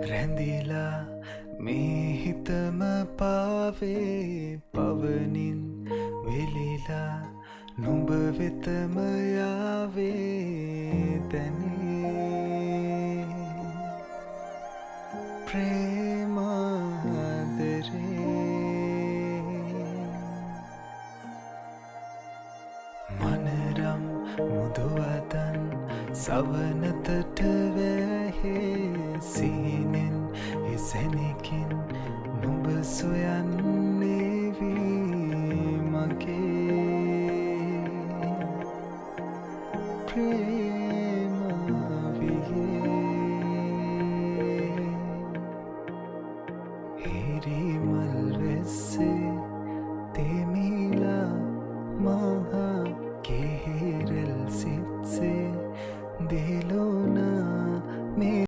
රැඳිලා මේ හිතම පාවේ පවනින් වෙලිලා නුඹ වෙතම යාවේ දැනේ ප්‍රේමාදරේ මනරම් මුදුවදන් සවනතට වැහේ සීනෙන් හිසැනකින් නුඹ සොයන්නේ වී මගේ ප්‍රේමවියේ හිරිමල් වෙස්සේ තෙමිලා මහා කෙහෙරල් සිත්සේ දෙලෝනා මේ